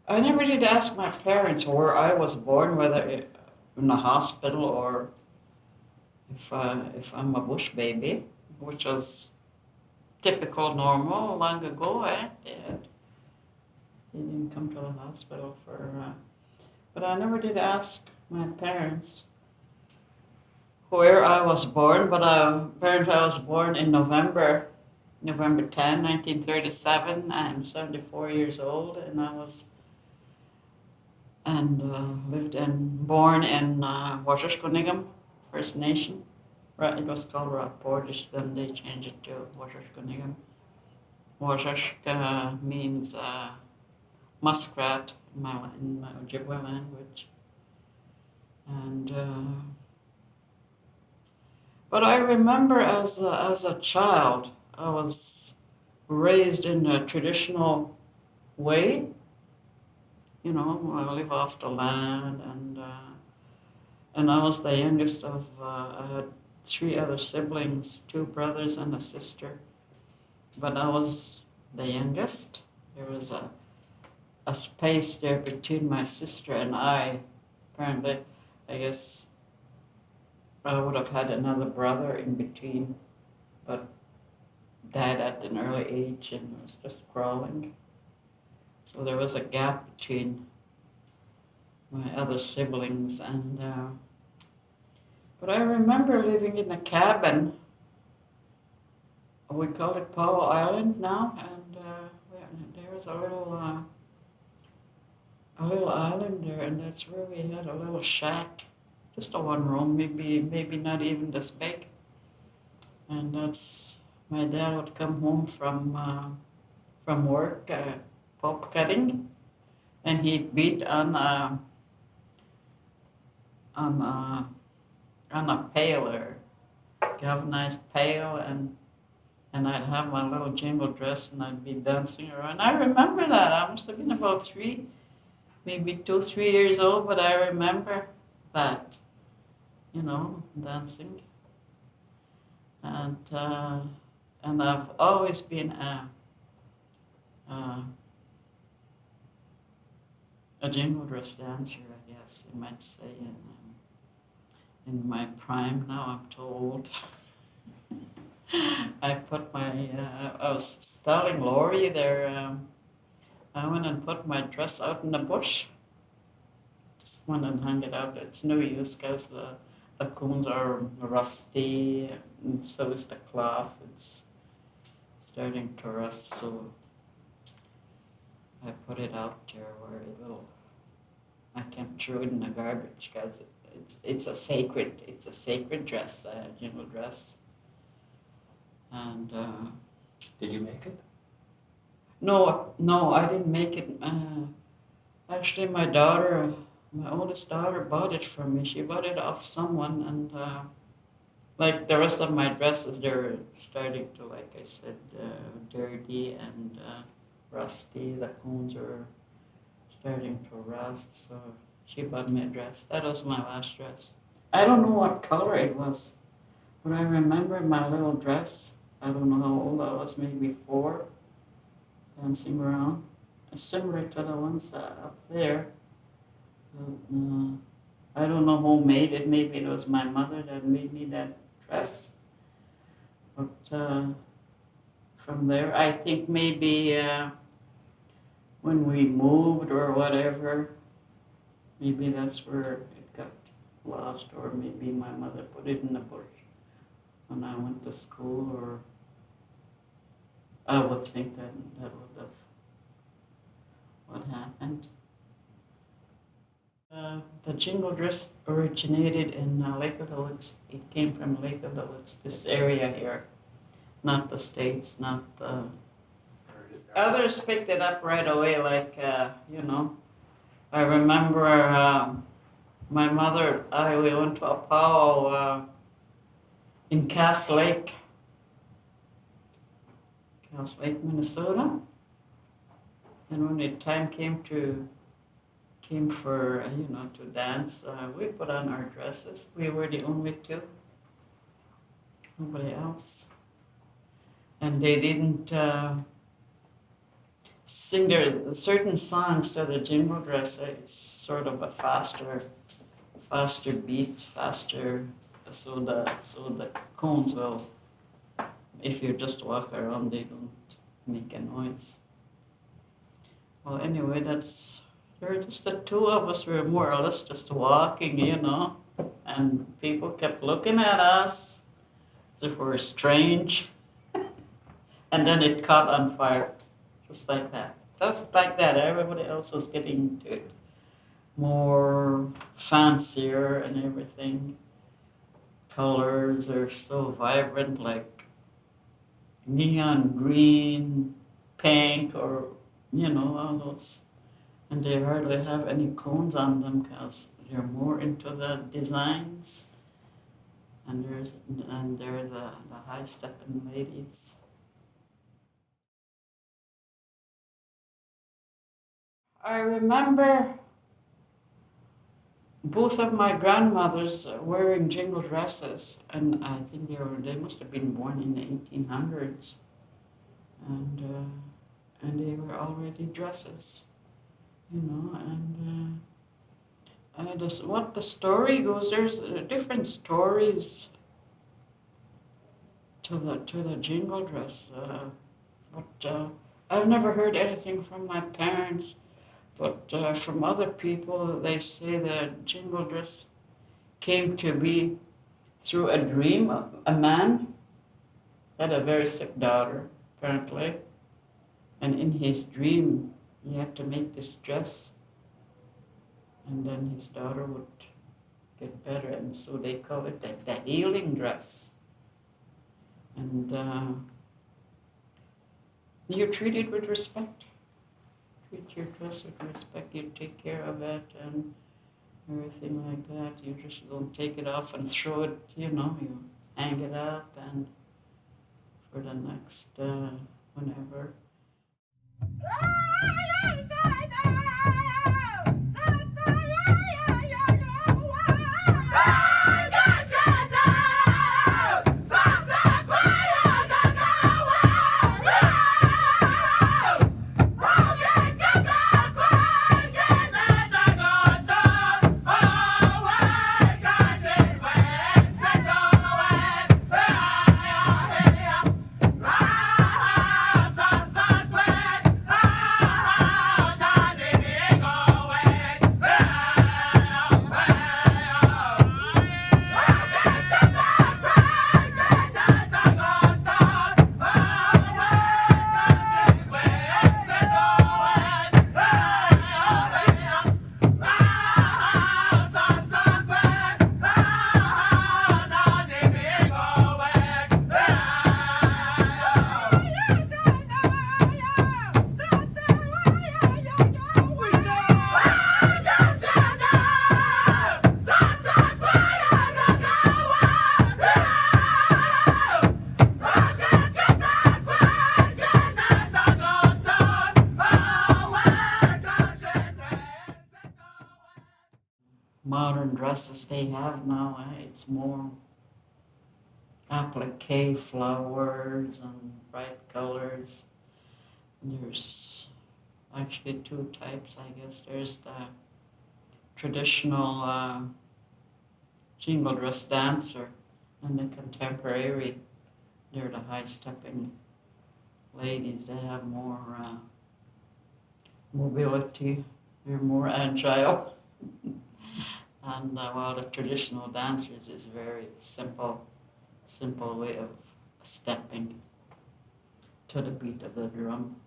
I never did ask my parents where I was born, whether in a hospital or if I'm a bush baby, which was typical normal long ago. They didn't come to the hospital but I never did ask my parents where I was born. But apparently I was born in November 10, 1937. I'm 74 years old, and I was and lived and born in Washash First Nation. Right, it was called Rockportage, then they changed it to Washash. Washash means muskrat in my Ojibwe language. And but I remember as a child, I was raised in a traditional way. You know, I live off the land, and I was the youngest of. I had three other siblings, two brothers and a sister, but I was the youngest. There was a space there between my sister and I. Apparently, I guess I would have had another brother in between, but died at an early age and was just crawling. So there was a gap between my other siblings, and but I remember living in a cabin. We call it Powell Island now, and there was a little island there, and that's where we had a little shack, just a one room, maybe not even this big. And that's my dad would come home from work, pulp cutting, and he'd beat on a on a pail or galvanized pail, and I'd have my little jingle dress and I'd be dancing around. I remember that. I must have been about maybe 2, 3 years old, but I remember that, dancing. And and I've always been a, a jingle dress dancer, I guess you might say. And in my prime now, I'm too old. I was telling Lori there, I went and put my dress out in the bush. Just went and hung it out. It's no use because the cones are rusty, and so is the cloth. It's starting to rust, so I put it out there where I can't throw it in the garbage because it's a sacred dress, jingle dress. And Did you make it? no, I didn't make it. Actually, my oldest daughter, bought it for me. She bought it off someone, and like the rest of my dresses, they're starting to, like I said, dirty and rusty. The cones are starting to rust, so she bought me a dress. That was my last dress. I don't know what color it was, but I remember my little dress. I don't know how old I was, maybe 4, dancing around, similar to the ones up there. Uh, I don't know who made it. Maybe it was my mother that made me that dress. But from there, I think maybe when we moved or whatever, maybe that's where it got lost, or maybe my mother put it in the bush when I went to school, or I would think that would have what happened. The jingle dress originated in Lake of the Woods. It came from Lake of the Woods, this area here, not the States, not the... Others picked it up right away, I remember my mother, we went to a powwow in Cass Lake, Minnesota. And when the time came for, to dance, we put on our dresses. We were the only two, nobody else. And they didn't sing their certain songs to the jingle dress. It's sort of a faster beat, faster, so the cones will, if you just walk around, they don't make a noise. Well, anyway, there were just the two of us. We were more or less just walking, and people kept looking at us as if we were strange. And then it caught on fire, just like that. Just like that, everybody else was getting into it. More fancier and everything. Colors are so vibrant, like neon green, pink, or, all those. And they hardly have any cones on them because they're more into the designs. And they're the high stepping ladies. I remember both of my grandmothers wearing jingle dresses, and I think they must have been born in the 1800s, and they were already dresses, what the story goes, there's different stories to the jingle dress, but I've never heard anything from my parents. But from other people, they say the jingle dress came to be through a dream. A man had a very sick daughter, apparently, and in his dream, he had to make this dress, and then his daughter would get better, and so they call it the healing dress. And you're treated with respect. Treat your dress with respect. You take care of it and everything like that. You just don't take it off and throw it, you hang it up and for the next whenever. Modern dresses they have now, it's more applique flowers and bright colors. There's actually two types, I guess. There's the traditional jingle dress dancer and the contemporary. They're the high stepping ladies. They have more mobility. They're more agile. And while the traditional dancers is very simple way of stepping to the beat of the drum.